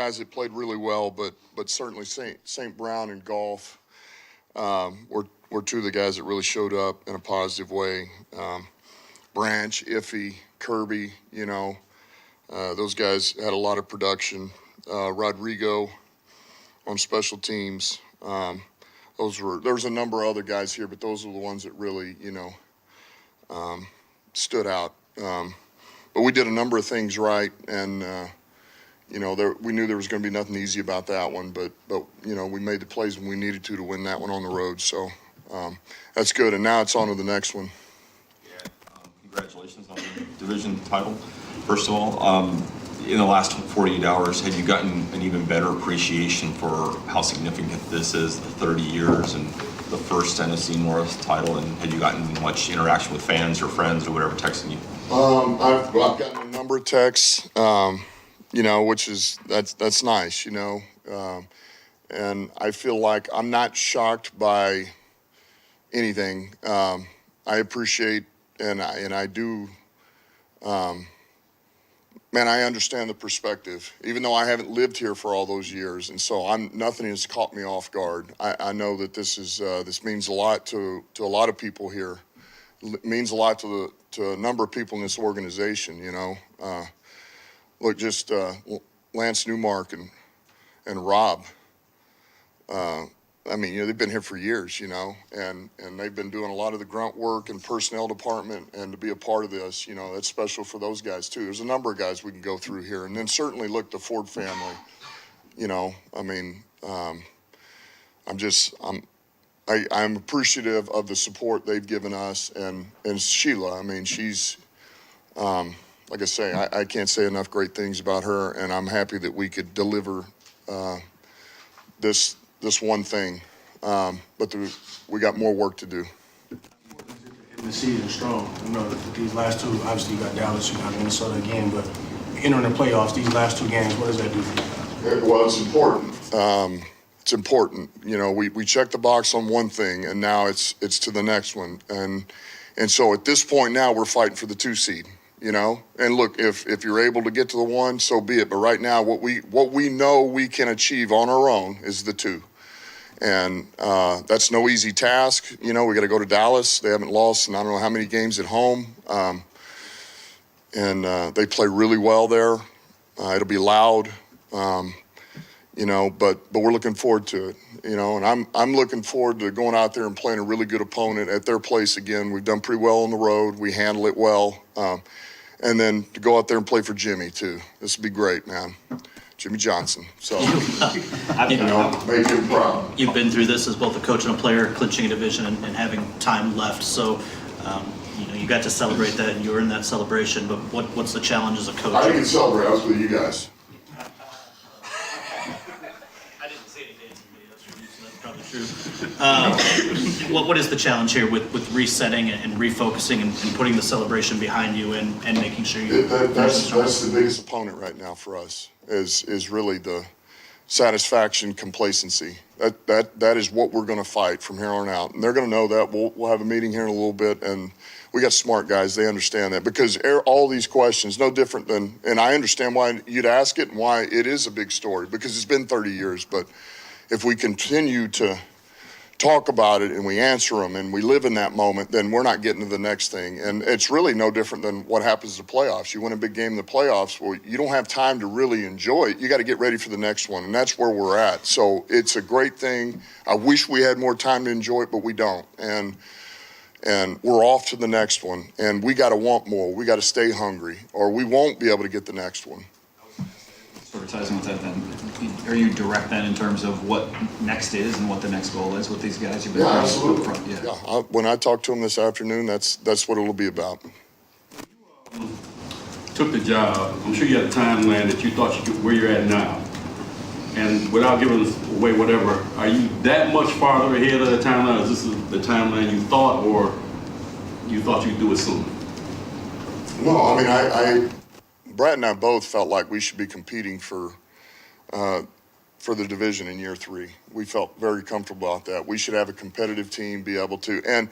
guys that played really well, but certainly St. Brown and Goff were two of the guys that really showed up in a positive way. Branch, Iffy, Kirby, those guys had a lot of production. Rodrigo on special teams. There was a number of other guys here, but those are the ones that really, stood out. But we did a number of things right, and we knew there was going to be nothing easy about that one. But we made the plays when we needed to win that one on the road. So that's good. And now it's on to the next one. Yeah, congratulations on the division title. First of all, in the last 48 hours, have you gotten an even better appreciation for how significant this is, the 30 years and the first NFC North title? And have you gotten much interaction with fans or friends or whatever texting you? I've gotten a number of texts, which is that's nice, and I feel like I'm not shocked by anything. I appreciate and I do. Man, I understand the perspective, even though I haven't lived here for all those years, and so nothing has caught me off guard. I know that this means a lot to a lot of people here. It means a lot to a number of people in this organization. Look, just Lance Newmark and Rob. They've been here for years, and they've been doing a lot of the grunt work and personnel department, and to be a part of this, that's special for those guys too. There's a number of guys we can go through here, and then certainly look, the Ford family. I'm appreciative of the support they've given us, and Sheila. She's like I say, I can't say enough great things about her, and I'm happy that we could deliver this one thing, but we got more work to do. In the season strong, these last two, obviously you got Dallas, you got Minnesota again, but entering the playoffs, these last two games, what does that do for you? Well, it's important. It's important. We checked the box on one thing, and now it's to the next one, and so at this point now we're fighting for the 2 seed. And look, if you're able to get to the 1, so be it. But right now, what we know we can achieve on our own is the 2. And that's no easy task. We got to go to Dallas. They haven't lost in I don't know how many games at home. And they play really well there. It'll be loud, but we're looking forward to it, and I'm looking forward to going out there and playing a really good opponent at their place again. We've done pretty well on the road. We handle it well. And then to go out there and play for Jimmy too. This would be great, man. Jimmy Johnson. So, make him proud. You've been through this as both a coach and a player, clinching a division and having time left. So, you got to celebrate that, and you were in that celebration. But what's the challenge as a coach? I didn't celebrate. I was with you guys. I didn't say anything. That's probably true. What is the challenge here with resetting and refocusing and putting the celebration behind you and making sure you? That's the biggest opponent right now for us. Is really the satisfaction, complacency. That is what we're going to fight from here on out, and they're going to know that. We'll have a meeting here in a little bit, and we got smart guys. They understand that, because all these questions, no different than, and I understand why you'd ask it and why it is a big story, because it's been 30 years. But if we continue to talk about it and we answer them and we live in that moment, then we're not getting to the next thing. And it's really no different than what happens in the playoffs. You win a big game in the playoffs, well, you don't have time to really enjoy it. You got to get ready for the next one, and that's where we're at. So it's a great thing. I wish we had more time to enjoy it, but we don't. And we're off to the next one, and we got to want more. We got to stay hungry, or we won't be able to get the next one. Sort of ties in with that then. Are you direct then in terms of what next is and what the next goal is with these guys? You've been absolutely. Front. Yeah. When I talk to them this afternoon, that's what it'll be about. Took the job, I'm sure you had a timeline that you thought you could, where you're at now. And without giving away whatever, are you that much farther ahead of the timeline? Is this the timeline you thought, or you thought you'd do it sooner? No, Brad and I both felt like we should be competing for the division in year 3. We felt very comfortable about that. We should have a competitive team, be able to, and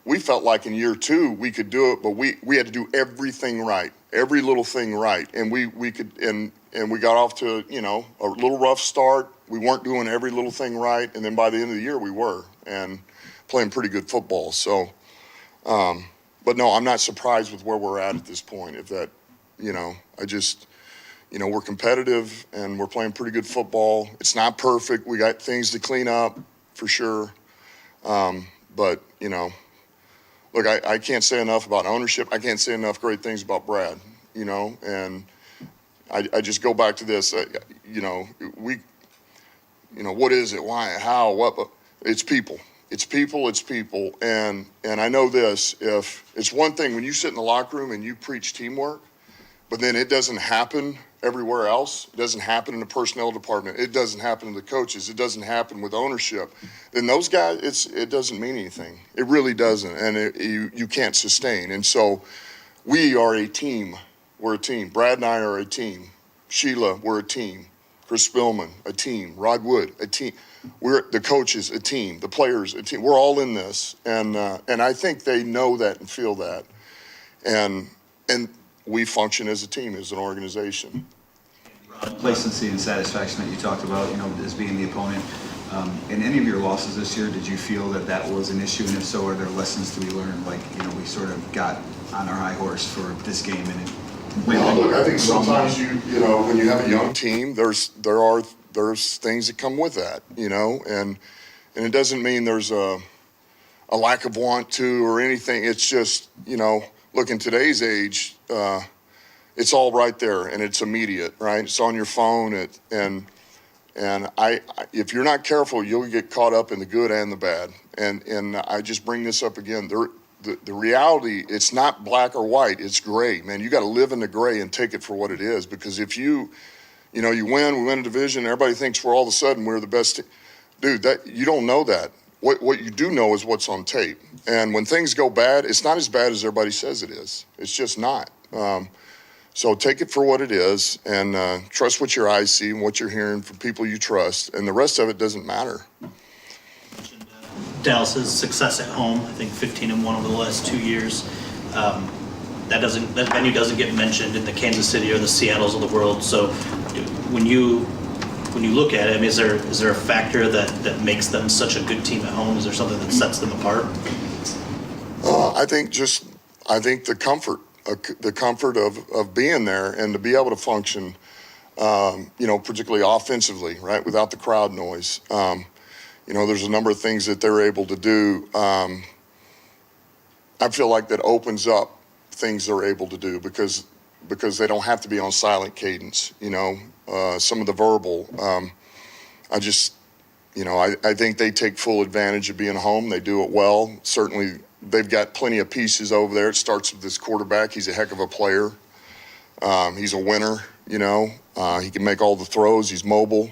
we felt like in year 2 we could do it, but we had to do everything right. every little thing right. And we could, and we got off to, you know, a little rough start. We weren't doing every little thing right. And then by the end of the year, we were, and playing pretty good football. So, but no, I'm not surprised with where we're at this point. If that, you know, you know, we're competitive and we're playing pretty good football. It's not perfect. We got things to clean up for sure. But, you know, look, I can't say enough about ownership. I can't say enough great things about Brad, you know, and I just go back to this, you know, what is it? Why? How? What? It's people. It's people. It's people. And I know this, if it's one thing when you sit in the locker room and you preach teamwork, but then it doesn't happen everywhere else. It doesn't happen in the personnel department. It doesn't happen to the coaches. It doesn't happen with ownership. Then those guys, it doesn't mean anything. It really doesn't, and you can't sustain. And so we are a team. We're a team. Brad and I are a team. Sheila, we're a team. Chris Spillman, a team. Rod Wood, a team. We're the coaches, a team. The players, a team. We're all in this, and I think they know that and feel that, and we function as a team, as an organization. Complacency and satisfaction that you talked about, you know, as being the opponent. In any of your losses this year, did you feel that that was an issue? And if so, are there lessons to be learned? Like, you know, we sort of got on our high horse for this game and it Look, I think sometimes you know, when you have a young team, there's things that come with that, you know, and it doesn't mean there's a lack of want to or anything. It's just, you know, look, in today's age, it's all right there and it's immediate, right? It's on your phone. And if you're not careful, you'll get caught up in the good and the bad. And I just bring this up again. The reality, it's not black or white, it's gray, man. You got to live in the gray and take it for what it is. Because if you win, we win a division, everybody thinks we're all of a sudden we're the best team. Dude, that you don't know that. What you do know is what's on tape. And when things go bad, it's not as bad as everybody says it is. It's just not. So take it for what it is and trust what your eyes see and what you're hearing from people you trust. And the rest of it doesn't matter. Dallas's success at home, I think 15-1 over the last 2 years. That venue doesn't get mentioned in the Kansas City or the Seattles of the world. So when you look at it, I mean, is there a factor that makes them such a good team at home? Is there something that sets them apart? I think the comfort of being there and to be able to function, particularly offensively, right, without the crowd noise. There's a number of things that they're able to do. I feel like that opens up things they're able to do because they don't have to be on silent cadence. Some of the verbal. I think they take full advantage of being home. They do it well. Certainly, they've got plenty of pieces over there. It starts with this quarterback. He's a heck of a player. He's a winner. He can make all the throws. He's mobile.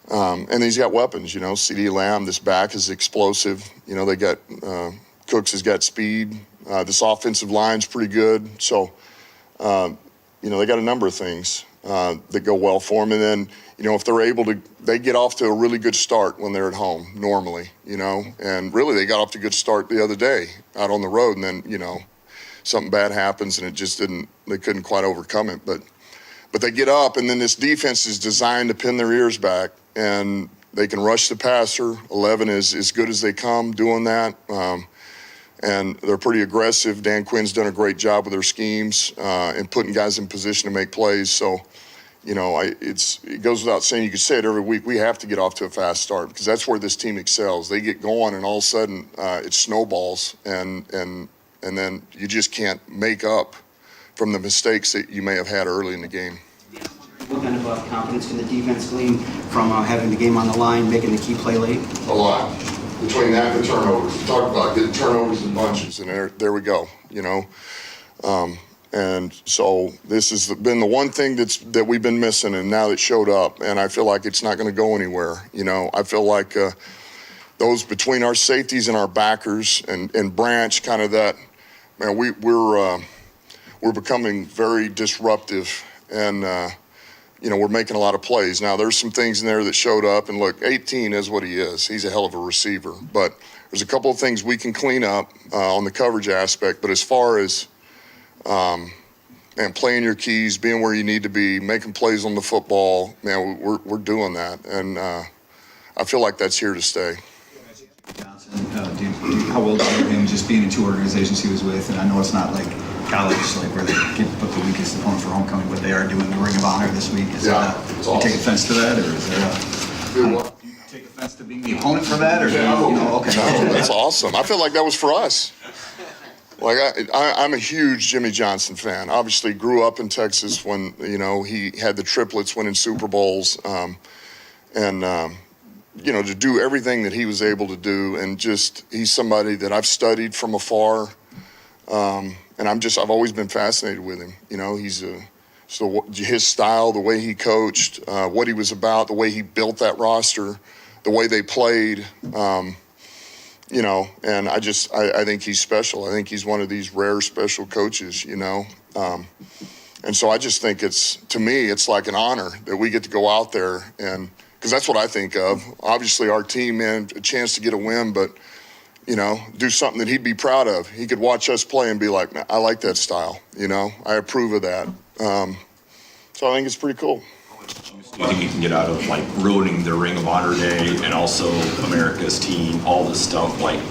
And he's got weapons, CeeDee Lamb, this back is explosive. They got, Cooks has got speed. This offensive line's pretty good. So, they got a number of things that go well for them. And then, if they're able to, they get off to a really good start when they're at home normally, and really they got off to a good start the other day out on the road. And then, something bad happens and they couldn't quite overcome it. But they get up, and then this defense is designed to pin their ears back, and they can rush the passer. 11 is as good as they come doing that, and they're pretty aggressive. Dan Quinn's done a great job with their schemes and putting guys in position to make plays. So, it goes without saying, you can say it every week, we have to get off to a fast start because that's where this team excels. They get going, and all of a sudden it snowballs, and then you just can't make up from the mistakes that you may have had early in the game. What kind of confidence can the defense glean from having the game on the line, making the key play late? A lot. Between that and the turnovers. We talked about getting turnovers in bunches, and there we go, and so this has been the one thing that we've been missing, and now it showed up, and I feel like it's not going to go anywhere. I feel like those between our safeties and our backers and Branch, kind of that, man, we're becoming very disruptive, and we're making a lot of plays. Now, there's some things in there that showed up, and look, 18 is what he is. He's a hell of a receiver, but there's a couple of things we can clean up on the coverage aspect. But as far as and playing your keys, being where you need to be, making plays on the football, man, we're doing that. And I feel like that's here to stay. Johnson, how well do you know him just being in two organizations he was with? And I know it's not like college, like where they get to put the weakest opponent for homecoming, but they are doing the Ring of Honor this week. Is Yeah, that, it's you awesome. take offense to that, or is there Do what? do you take offense to being the opponent for that, or okay? No, that's awesome. I feel like that was for us. Like I'm a huge Jimmy Johnson fan. Obviously, grew up in Texas when he had the triplets winning Super Bowls, and to do everything that he was able to do, and just he's somebody that I've studied from afar, and I've always been fascinated with him. His style, the way he coached, what he was about, the way he built that roster, the way they played. And I think he's special. I think he's one of these rare special coaches, and so I just think to me, it's like an honor that we get to go out there and, because that's what I think of. Obviously our team, man, a chance to get a win, but, do something that he'd be proud of. He could watch us play and be like, I like that style, I approve of that. So I think it's pretty cool. Do you think you can get out of like ruining the Ring of Honor Day and also America's team, all this stuff, quieting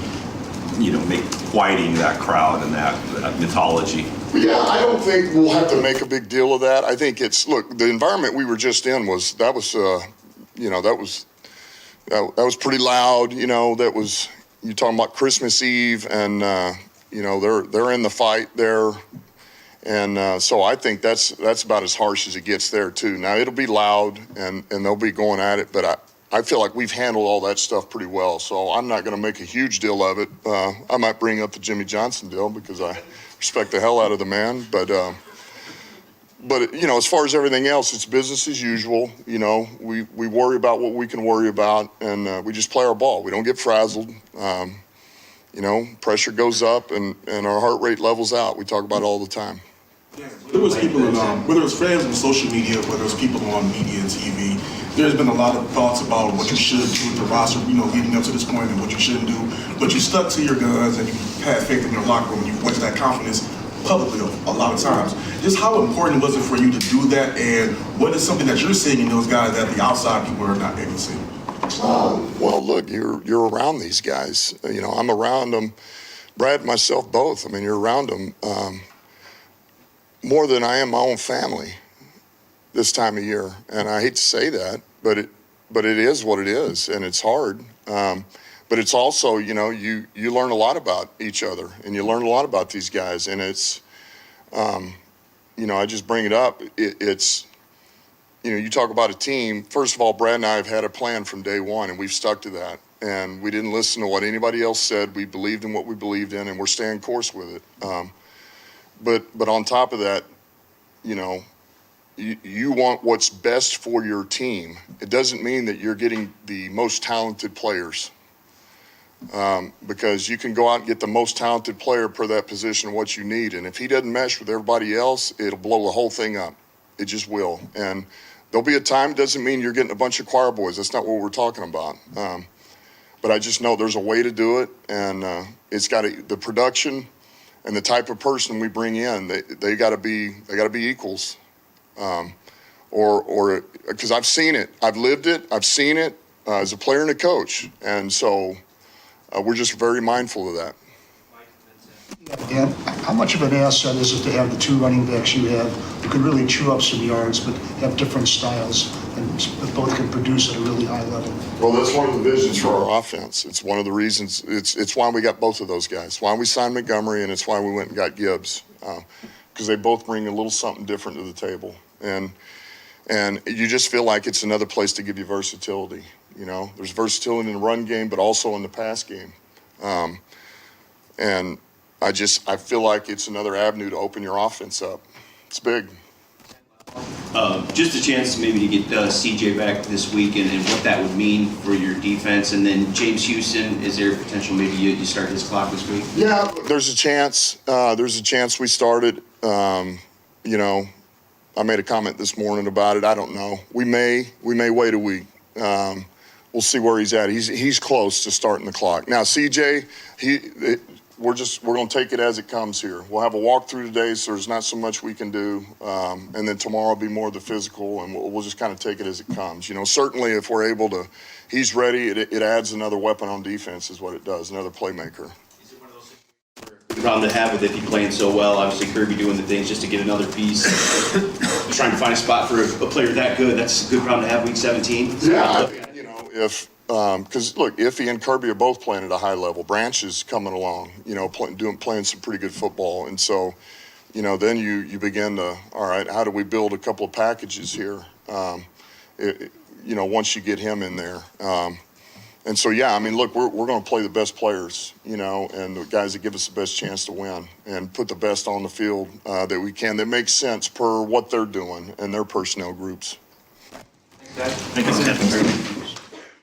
that crowd and that mythology? Yeah, I don't think we'll have to make a big deal of that. I think the environment we were just in was pretty loud. That was, you're talking about Christmas Eve, and they're in the fight there. And so I think that's about as harsh as it gets there too. Now it'll be loud and they'll be going at it, but I feel like we've handled all that stuff pretty well. So I'm not going to make a huge deal of it. I might bring up the Jimmy Johnson deal because I respect the hell out of the man. But as far as everything else, it's business as usual. We worry about what we can worry about, and we just play our ball. We don't get frazzled. Pressure goes up and our heart rate levels out. We talk about it all the time. There was people whether it's fans on social media, whether it's people on media and TV, there's been a lot of thoughts about what you should do with the roster, leading up to this point and what you shouldn't do. But you stuck to your guns and you had faith in your locker room. You voiced that confidence publicly a lot of times. Just how important was it for you to do that, and what is something that you're seeing in those guys that the outside people are not able to see? Well, look, you're around these guys. I'm around them. Brad and myself both. You're around them more than I am my own family this time of year. And I hate to say that, but it is what it is, and it's hard. But it's also, you learn a lot about each other, and you learn a lot about these guys. And it's, I just bring it up. It's, you talk about a team. First of all, Brad and I have had a plan from day one, and we've stuck to that. And we didn't listen to what anybody else said. We believed in what we believed in, and we're staying course with it. But on top of that, you want what's best for your team. It doesn't mean that you're getting the most talented players, because you can go out and get the most talented player per that position, what you need. And if he doesn't mesh with everybody else, it'll blow the whole thing up. It just will. And there'll be a time, doesn't mean you're getting a bunch of choir boys. That's not what we're talking about. But I just know there's a way to do it, and it's got the production and the type of person we bring in. They got to be equals, or because I've seen it, I've lived it, I've seen it as a player and a coach, and so we're just very mindful of that. And how much of an asset is it to have the two running backs you have who can really chew up some yards but have different styles and both can produce at a really high level? Well, that's one of the visions for our offense. It's one of the reasons. It's why we got both of those guys. It's why we signed Montgomery, and it's why we went and got Gibbs, because they both bring a little something different to the table. And you just feel like it's another place to give you versatility. There's versatility in the run game, but also in the pass game. And I feel like it's another avenue to open your offense up. It's big. Just a chance maybe to get CJ back this week and what that would mean for your defense. And then James Houston, is there potential maybe you start his clock this week? Yeah, there's a chance. We started. I made a comment this morning about it. I don't know. We may wait a week. We'll see where he's at. He's close to starting the clock. Now, CJ, we're going to take it as it comes here. We'll have a walkthrough today, so there's not so much we can do. And then tomorrow will be more of the physical, and we'll just kind of take it as it comes. You know, certainly if we're able to, he's ready, it adds another weapon on defense is what it does, another playmaker. The problem to have with it, he playing so well, obviously Kirby doing the things just to get another piece. Trying to find a spot for a player that good, that's a good problem to have week 17. Yeah, you know, if, because look, Iffy and Kirby are both playing at a high level. Branch is coming along, you know, playing some pretty good football. And so, you know, then you begin to, all right, how do we build a couple of packages here, you know, once you get him in there. And so, yeah, I mean, look, we're going to play the best players, you know, and the guys that give us the best chance to win and put the best on the field that we can that makes sense per what they're doing and their personnel groups. Thank you.